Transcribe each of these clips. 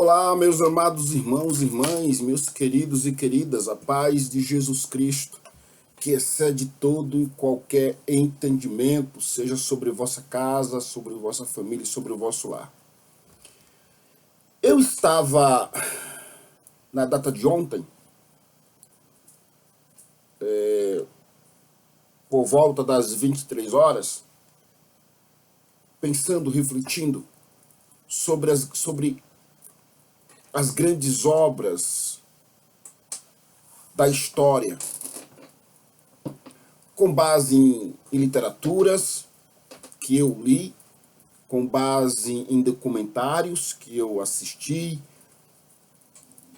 Olá, meus amados irmãos e irmãs, meus queridos e queridas, a paz de Jesus Cristo, que excede todo e qualquer entendimento, seja sobre vossa casa, sobre vossa família e sobre o vosso lar. Eu estava, na data de ontem, por volta das 23 horas, pensando, refletindo sobre as grandes obras da história, com base em literaturas que eu li, com base em documentários que eu assisti,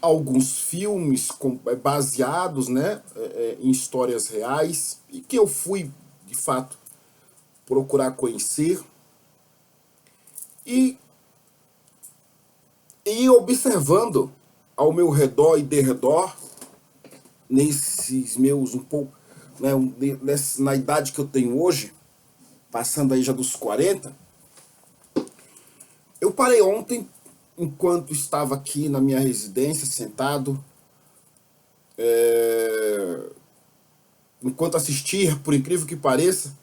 alguns filmes baseados, em histórias reais, e que eu fui, de fato, procurar conhecer, e observando ao meu redor e derredor, nesses meus na idade que eu tenho hoje, passando aí já dos 40, eu parei ontem, enquanto estava aqui na minha residência, sentado, enquanto assistia, por incrível que pareça,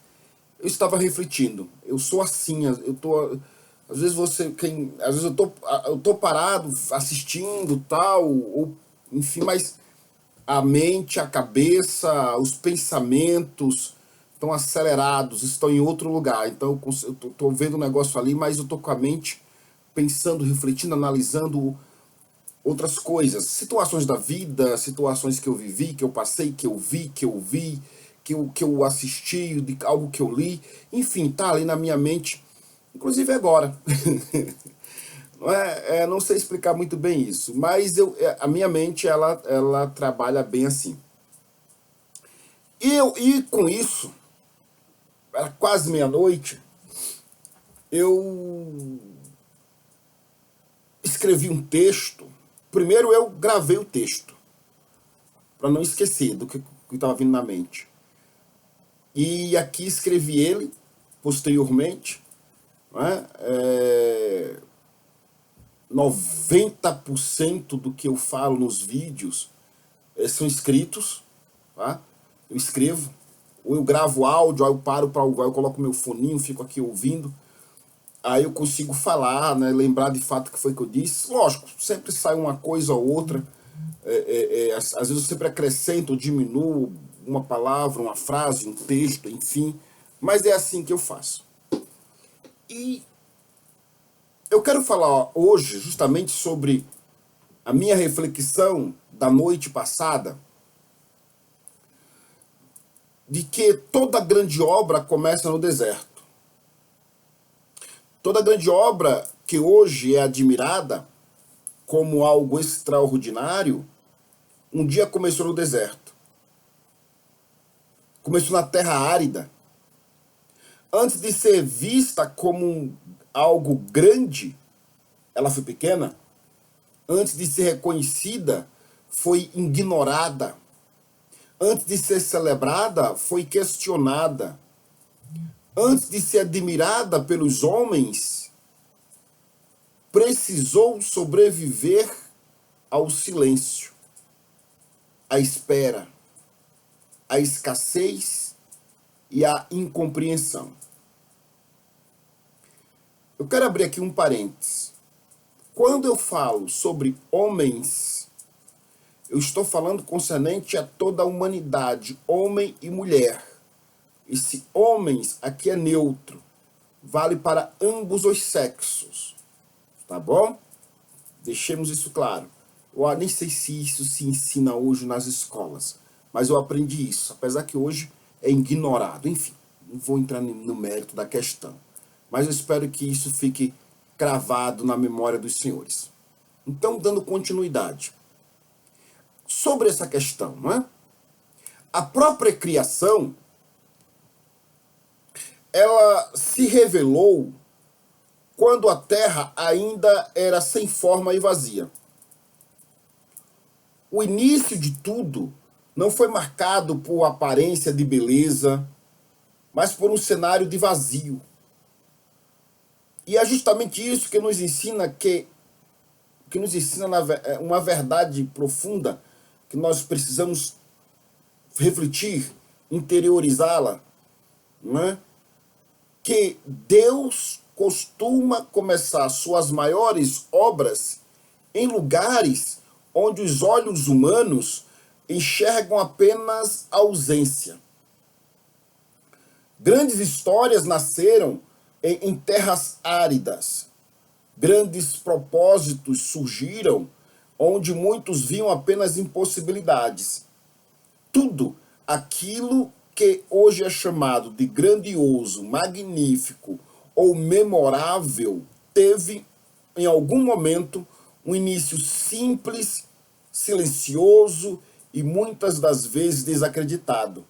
eu estava refletindo. Eu sou assim, às vezes eu tô parado assistindo tal, ou enfim, mas a mente, a cabeça, os pensamentos estão acelerados, estão em outro lugar. Então eu tô vendo um negócio ali, mas eu tô com a mente pensando, refletindo, analisando outras coisas, situações da vida, situações que eu vivi, que eu passei, que eu vi, que eu assisti, de algo que eu li, enfim, tá ali na minha mente, inclusive agora. Não sei explicar muito bem isso, mas a minha mente ela trabalha bem assim. E com isso, era quase meia-noite, eu escrevi um texto. Primeiro eu gravei o texto, para não esquecer do que estava vindo na mente. E aqui escrevi ele, posteriormente, 90% do que eu falo nos vídeos são escritos, tá? Eu escrevo, ou eu gravo áudio, aí eu paro, aí eu coloco meu foninho, fico aqui ouvindo, aí eu consigo falar, né, lembrar de fato o que foi que eu disse. Lógico, sempre sai uma coisa ou outra, às vezes eu sempre acrescento ou diminuo uma palavra, uma frase, um texto, enfim, mas é assim que eu faço. E eu quero falar hoje justamente sobre a minha reflexão da noite passada, de que toda grande obra começa no deserto. Toda grande obra que hoje é admirada como algo extraordinário, um dia começou no deserto. Começou na terra árida. Antes de ser vista como algo grande, ela foi pequena. Antes de ser reconhecida, foi ignorada. Antes de ser celebrada, foi questionada. Antes de ser admirada pelos homens, precisou sobreviver ao silêncio, à espera, à escassez e à incompreensão. Eu quero abrir aqui um parênteses. Quando eu falo sobre homens, eu estou falando concernente a toda a humanidade, homem e mulher. Esse homens aqui é neutro, vale para ambos os sexos, tá bom? Deixemos isso claro. Eu nem sei se isso se ensina hoje nas escolas, mas eu aprendi isso, apesar que hoje é ignorado. Enfim, não vou entrar no mérito da questão, mas eu espero que isso fique cravado na memória dos senhores. Então, dando continuidade sobre essa questão, não é? A própria criação, ela se revelou quando a terra ainda era sem forma e vazia. O início de tudo não foi marcado por aparência de beleza, mas por um cenário de vazio. E é justamente isso que nos ensina que que nos ensina uma verdade profunda que nós precisamos refletir, interiorizá-la, não é? Que Deus costuma começar suas maiores obras em lugares onde os olhos humanos enxergam apenas a ausência. Grandes histórias nasceram em terras áridas. Grandes propósitos surgiram onde muitos viam apenas impossibilidades. Tudo aquilo que hoje é chamado de grandioso, magnífico ou memorável teve, em algum momento, um início simples, silencioso e muitas das vezes desacreditado.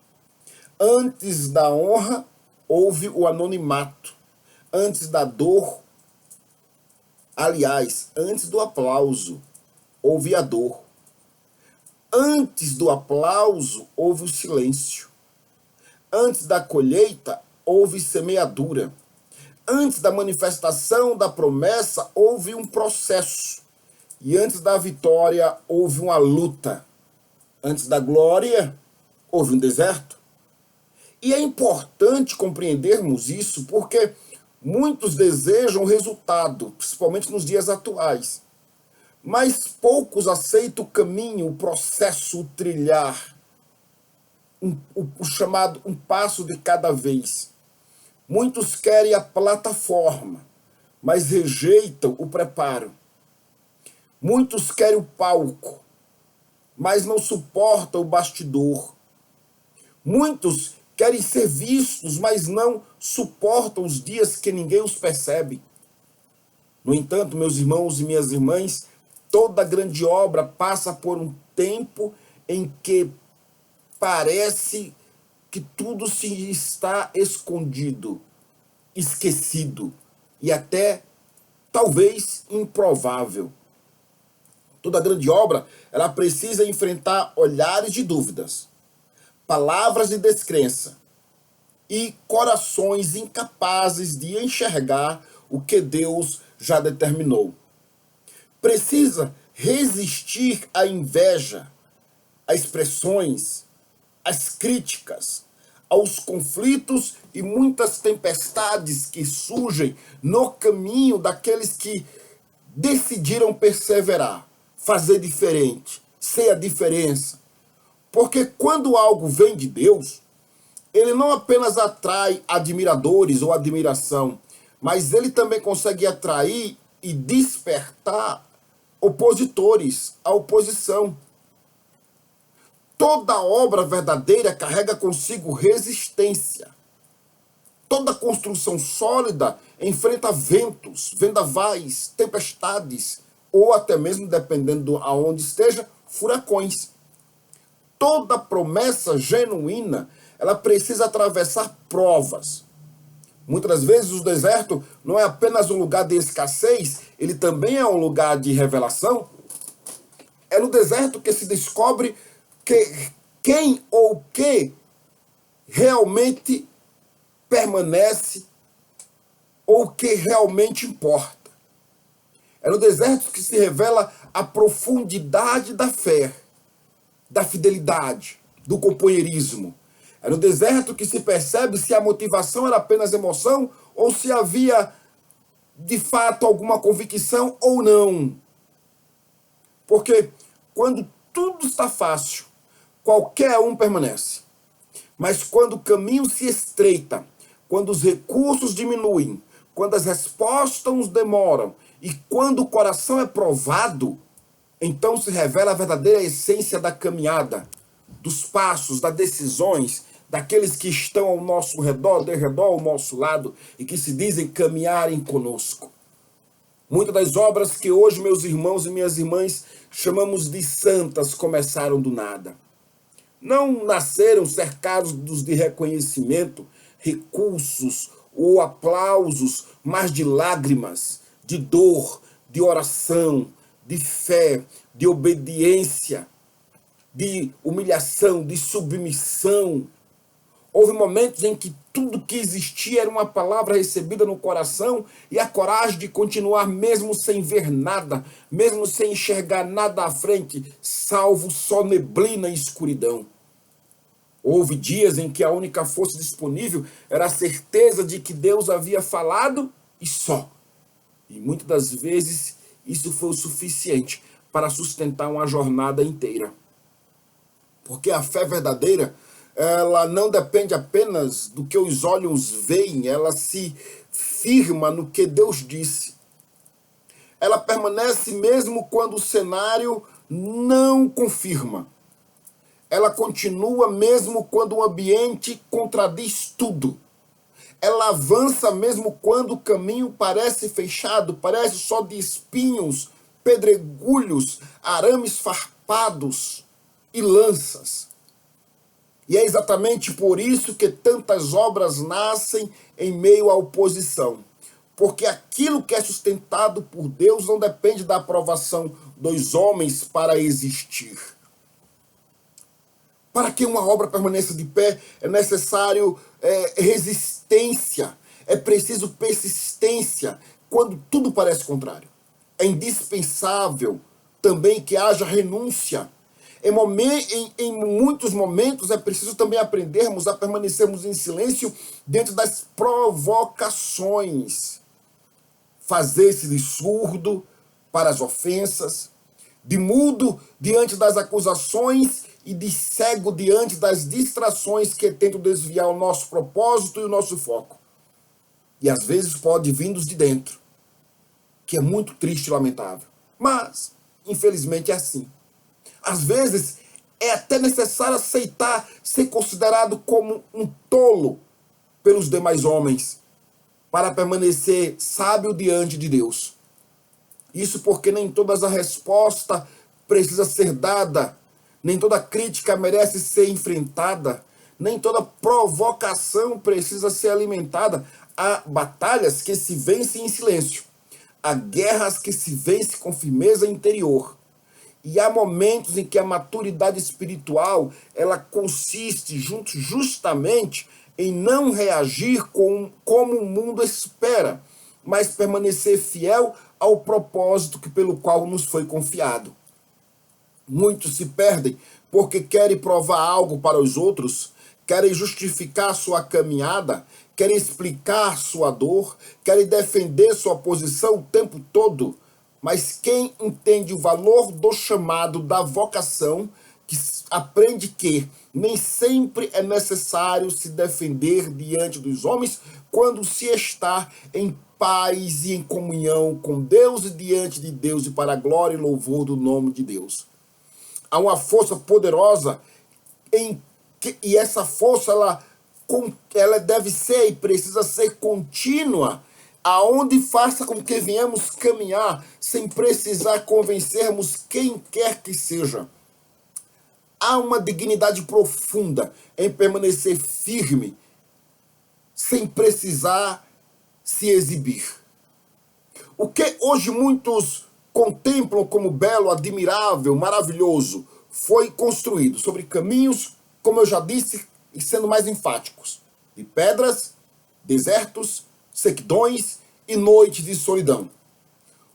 Antes da honra, houve o anonimato. Antes da dor, aliás, antes do aplauso, houve a dor. Antes do aplauso, houve o silêncio. Antes da colheita, houve semeadura. Antes da manifestação da promessa, houve um processo. E antes da vitória, houve uma luta. Antes da glória, houve um deserto. E é importante compreendermos isso porque muitos desejam resultado, principalmente nos dias atuais. Mas poucos aceitam o caminho, o processo, o trilhar, o chamado um passo de cada vez. Muitos querem a plataforma, mas rejeitam o preparo. Muitos querem o palco, mas não suportam o bastidor. Muitos querem ser vistos, mas não suportam os dias que ninguém os percebe. No entanto, meus irmãos e minhas irmãs, toda grande obra passa por um tempo em que parece que tudo se está escondido, esquecido e até, talvez, improvável. Toda grande obra, ela precisa enfrentar olhares de dúvidas, palavras de descrença e corações incapazes de enxergar o que Deus já determinou. Precisa resistir à inveja, às expressões, às críticas, aos conflitos e muitas tempestades que surgem no caminho daqueles que decidiram perseverar, fazer diferente, ser a diferença. Porque quando algo vem de Deus, ele não apenas atrai admiradores ou admiração, mas ele também consegue atrair e despertar opositores, a oposição. Toda obra verdadeira carrega consigo resistência. Toda construção sólida enfrenta ventos, vendavais, tempestades, ou até mesmo, dependendo de aonde esteja, furacões. Toda promessa genuína, ela precisa atravessar provas. Muitas vezes o deserto não é apenas um lugar de escassez, ele também é um lugar de revelação. É no deserto que se descobre quem ou que realmente permanece ou que realmente importa. É no deserto que se revela a profundidade da fé, da fidelidade, do companheirismo. É no deserto que se percebe se a motivação era apenas emoção ou se havia, de fato, alguma convicção ou não. Porque quando tudo está fácil, qualquer um permanece. Mas quando o caminho se estreita, quando os recursos diminuem, quando as respostas demoram e quando o coração é provado, então se revela a verdadeira essência da caminhada, dos passos, das decisões, daqueles que estão ao nosso redor, de redor ao nosso lado e que se dizem caminharem conosco. Muitas das obras que hoje, meus irmãos e minhas irmãs, chamamos de santas começaram do nada. Não nasceram cercados de reconhecimento, recursos ou aplausos, mas de lágrimas, de dor, de oração, de fé, de obediência, de humilhação, de submissão. Houve momentos em que tudo que existia era uma palavra recebida no coração e a coragem de continuar mesmo sem ver nada, mesmo sem enxergar nada à frente, salvo só neblina e escuridão. Houve dias em que a única força disponível era a certeza de que Deus havia falado e só. E muitas das vezes isso foi o suficiente para sustentar uma jornada inteira. Porque a fé verdadeira, ela não depende apenas do que os olhos veem, ela se firma no que Deus disse. Ela permanece mesmo quando o cenário não confirma. Ela continua mesmo quando o ambiente contradiz tudo. Ela avança mesmo quando o caminho parece fechado, parece só de espinhos, pedregulhos, arames farpados e lanças. E é exatamente por isso que tantas obras nascem em meio à oposição. Porque aquilo que é sustentado por Deus não depende da aprovação dos homens para existir. Para que uma obra permaneça de pé, é necessário resistência, é preciso persistência, quando tudo parece contrário. É indispensável também que haja renúncia. Em muitos momentos é preciso também aprendermos a permanecermos em silêncio diante das provocações. Fazer-se de surdo para as ofensas, de mudo diante das acusações e de cego diante das distrações que tentam desviar o nosso propósito e o nosso foco. E às vezes pode vindos de dentro, que é muito triste e lamentável. Mas, infelizmente, é assim. Às vezes, é até necessário aceitar ser considerado como um tolo pelos demais homens, para permanecer sábio diante de Deus. Isso porque nem toda a resposta precisa ser dada, nem toda crítica merece ser enfrentada, nem toda provocação precisa ser alimentada. Há batalhas que se vencem em silêncio, há guerras que se vencem com firmeza interior. E há momentos em que a maturidade espiritual, ela consiste justamente em não reagir como o mundo espera, mas permanecer fiel ao propósito pelo qual nos foi confiado. Muitos se perdem porque querem provar algo para os outros, querem justificar sua caminhada, querem explicar sua dor, querem defender sua posição o tempo todo. Mas quem entende o valor do chamado, da vocação, que aprende que nem sempre é necessário se defender diante dos homens quando se está em paz e em comunhão com Deus e diante de Deus e para a glória e louvor do nome de Deus. Há uma força poderosa e essa força ela deve ser e precisa ser contínua, aonde faça com que venhamos caminhar sem precisar convencermos quem quer que seja. Há uma dignidade profunda em permanecer firme, sem precisar se exibir. O que hoje muitos contemplam como belo, admirável, maravilhoso, foi construído sobre caminhos, como eu já disse, e sendo mais enfáticos, de pedras, desertos, sequidões e noites de solidão.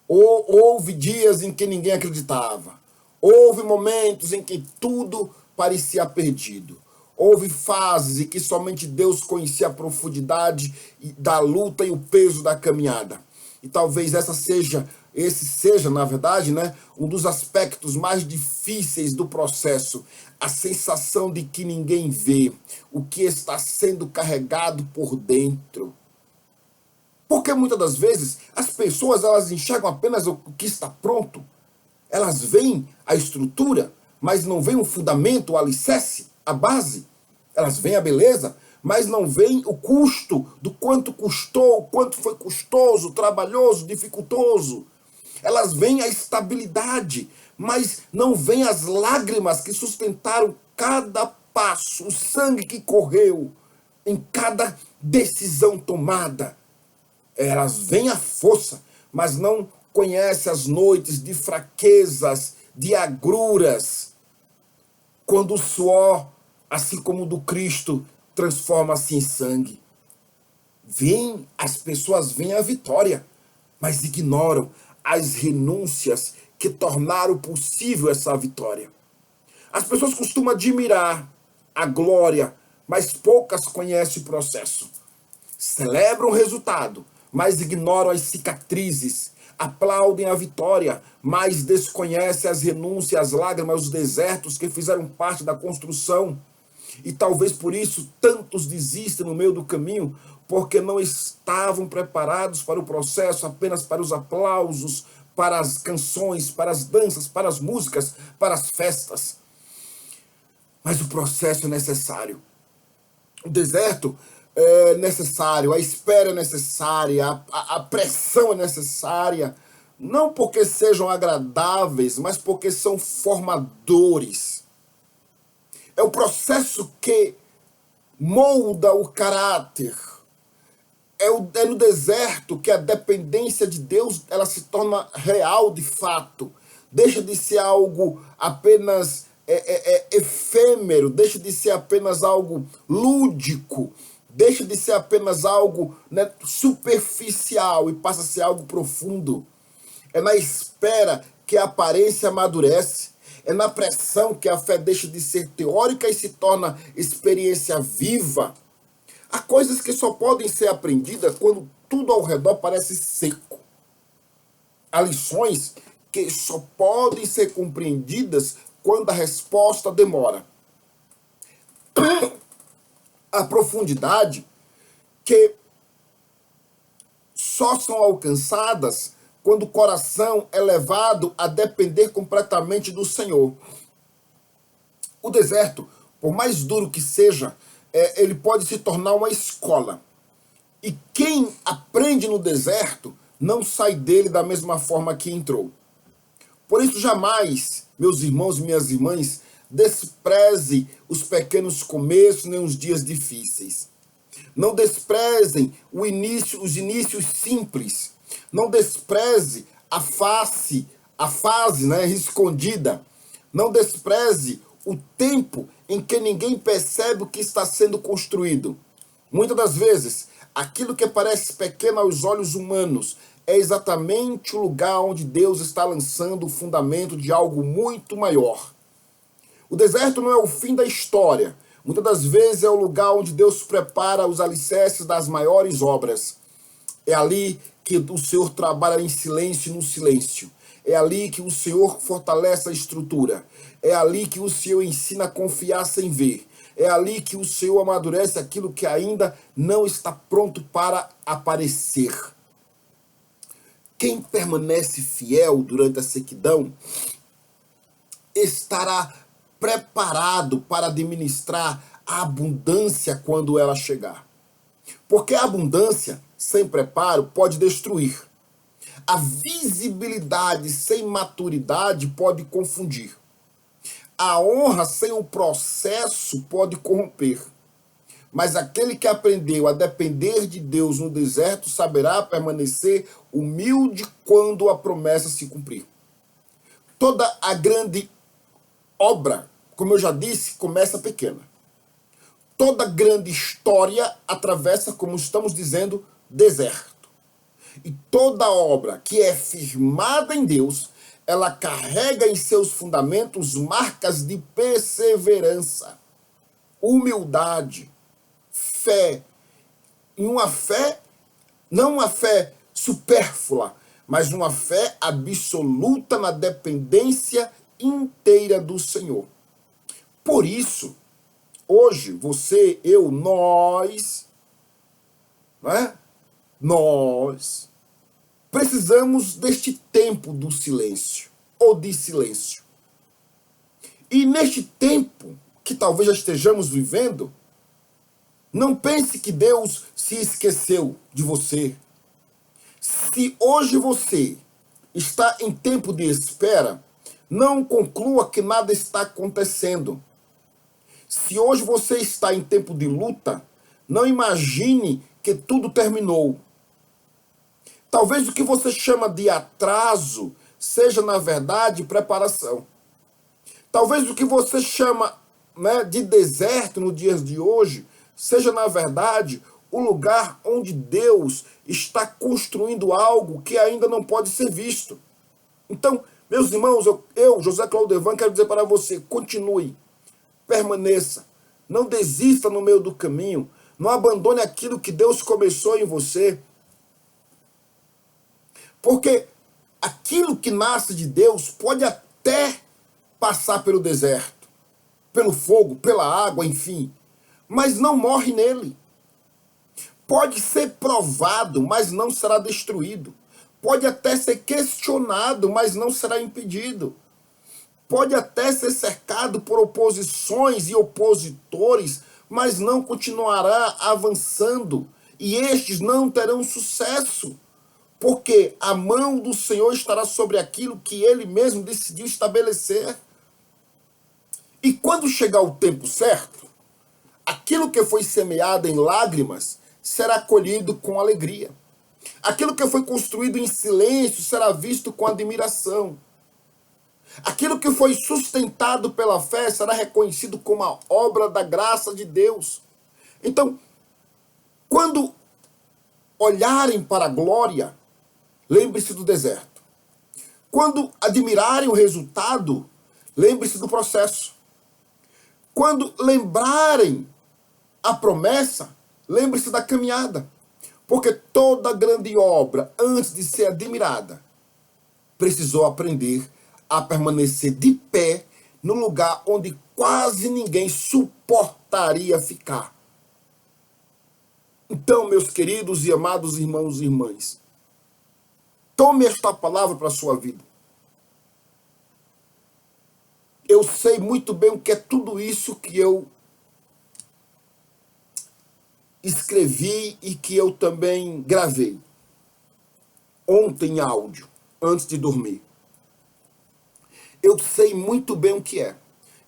Houve dias em que ninguém acreditava. Houve momentos em que tudo parecia perdido. Houve fases em que somente Deus conhecia a profundidade da luta e o peso da caminhada. E talvez esse seja, na verdade, um dos aspectos mais difíceis do processo. A sensação de que ninguém vê o que está sendo carregado por dentro. Porque muitas das vezes as pessoas elas enxergam apenas o que está pronto. Elas veem a estrutura, mas não veem o fundamento, o alicerce, a base. Elas veem a beleza, mas não veem o custo, do quanto custou, o quanto foi custoso, trabalhoso, dificultoso. Elas veem a estabilidade, mas não veem as lágrimas que sustentaram cada passo, o sangue que correu em cada decisão tomada. Elas veem a força, mas não conhecem as noites de fraquezas, de agruras, quando o suor, assim como o do Cristo, transforma-se em sangue. As pessoas veem a vitória, mas ignoram as renúncias que tornaram possível essa vitória. As pessoas costumam admirar a glória, mas poucas conhecem o processo. Celebram o resultado, mas ignoram as cicatrizes. Aplaudem a vitória, mas desconhecem as renúncias, as lágrimas, os desertos que fizeram parte da construção. E talvez por isso tantos desistem no meio do caminho, porque não estavam preparados para o processo, apenas para os aplausos, para as canções, para as danças, para as músicas, para as festas. Mas o processo é necessário. O deserto é necessário, a espera é necessária, a pressão é necessária, não porque sejam agradáveis, mas porque são formadores. É o processo que molda o caráter. É no deserto que a dependência de Deus ela se torna real de fato. Deixa de ser algo apenas efêmero, deixa de ser apenas algo lúdico, deixa de ser apenas algo, né, superficial e passa a ser algo profundo. É na espera que a aparência amadurece. É na pressão que a fé deixa de ser teórica e se torna experiência viva. Há coisas que só podem ser aprendidas quando tudo ao redor parece seco. Há lições que só podem ser compreendidas quando a resposta demora. Há profundidade que só são alcançadas quando o coração é levado a depender completamente do Senhor. O deserto, por mais duro que seja, ele pode se tornar uma escola. E quem aprende no deserto não sai dele da mesma forma que entrou. Por isso, jamais, meus irmãos e minhas irmãs, despreze os pequenos começos nem os dias difíceis. Não desprezem os inícios simples. Não despreze a fase, né, escondida. Não despreze o tempo em que ninguém percebe o que está sendo construído. Muitas das vezes, aquilo que parece pequeno aos olhos humanos é exatamente o lugar onde Deus está lançando o fundamento de algo muito maior. O deserto não é o fim da história. Muitas das vezes é o lugar onde Deus prepara os alicerces das maiores obras. É ali que o Senhor trabalha em silêncio e no silêncio. É ali que o Senhor fortalece a estrutura. É ali que o Senhor ensina a confiar sem ver. É ali que o Senhor amadurece aquilo que ainda não está pronto para aparecer. Quem permanece fiel durante a sequidão estará preparado para administrar a abundância quando ela chegar. Porque a abundância sem preparo pode destruir. A visibilidade sem maturidade pode confundir. A honra sem o processo pode corromper. Mas aquele que aprendeu a depender de Deus no deserto saberá permanecer humilde quando a promessa se cumprir. Toda a grande obra, como eu já disse, começa pequena. Toda grande história atravessa, como estamos dizendo, deserto. E toda obra que é firmada em Deus, ela carrega em seus fundamentos marcas de perseverança, humildade, fé. E uma fé, não uma fé supérflua, mas uma fé absoluta na dependência inteira do Senhor. Por isso, hoje, você, eu, nós, não é? Nós precisamos deste tempo do silêncio, ou de silêncio. E neste tempo que talvez já estejamos vivendo, não pense que Deus se esqueceu de você. Se hoje você está em tempo de espera, não conclua que nada está acontecendo. Se hoje você está em tempo de luta, não imagine que tudo terminou. Talvez o que você chama de atraso seja, na verdade, preparação. Talvez o que você chama, né, de deserto nos dias de hoje seja, na verdade, o lugar onde Deus está construindo algo que ainda não pode ser visto. Então, meus irmãos, eu José Claudevan, quero dizer para você, continue, permaneça, não desista no meio do caminho, não abandone aquilo que Deus começou em você, porque aquilo que nasce de Deus pode até passar pelo deserto, pelo fogo, pela água, enfim, mas não morre nele. Pode ser provado, mas não será destruído. Pode até ser questionado, mas não será impedido. Pode até ser cercado por oposições e opositores, mas não continuará avançando. E estes não terão sucesso, porque a mão do Senhor estará sobre aquilo que Ele mesmo decidiu estabelecer. E quando chegar o tempo certo, aquilo que foi semeado em lágrimas será colhido com alegria. Aquilo que foi construído em silêncio será visto com admiração. Aquilo que foi sustentado pela fé será reconhecido como a obra da graça de Deus. Então, quando olharem para a glória, lembre-se do deserto. Quando admirarem o resultado, lembre-se do processo. Quando lembrarem a promessa, lembre-se da caminhada. Porque toda grande obra, antes de ser admirada, precisou aprender a permanecer de pé no lugar onde quase ninguém suportaria ficar. Então, meus queridos e amados irmãos e irmãs, tome esta palavra para a sua vida. Eu sei muito bem o que é tudo isso que eu escrevi e que eu também gravei ontem em áudio, antes de dormir. Eu sei muito bem o que é.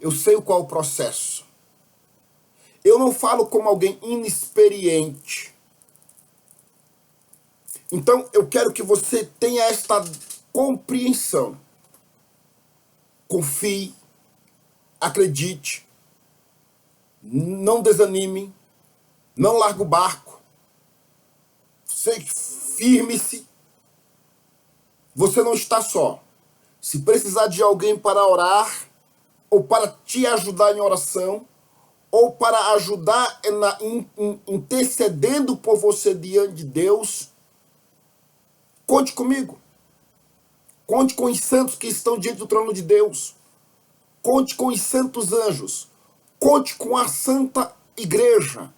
Eu sei qual é o processo. Eu não falo como alguém inexperiente. Então, eu quero que você tenha esta compreensão. Confie, acredite, não desanime, não largue o barco, firme-se. Você não está só. Se precisar de alguém para orar, ou para te ajudar em oração, ou para ajudar intercedendo por você diante de Deus, conte comigo. Conte com os santos que estão diante do trono de Deus. Conte com os santos anjos. Conte com a Santa Igreja.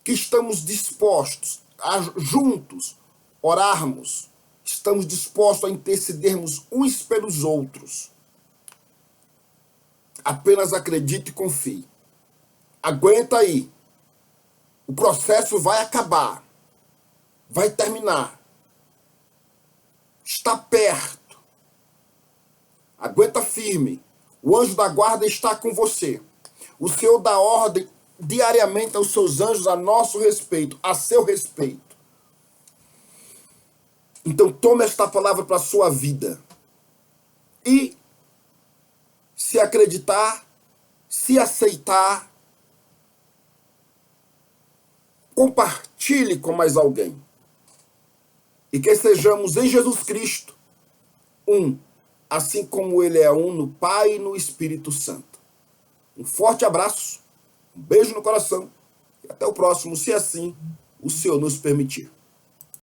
Que estamos dispostos a juntos orarmos. Estamos dispostos a intercedermos uns pelos outros. Apenas acredite e confie. Aguenta aí. O processo vai acabar. Vai terminar. Está perto. Aguenta firme. O anjo da guarda está com você. O Senhor dá ordem diariamente aos seus anjos a nosso respeito, a seu respeito. Então tome esta palavra para a sua vida. E se acreditar, se aceitar, compartilhe com mais alguém. E que sejamos em Jesus Cristo um, assim como Ele é um no Pai e no Espírito Santo. Um forte abraço, um beijo no coração e até o próximo, se assim o Senhor nos permitir.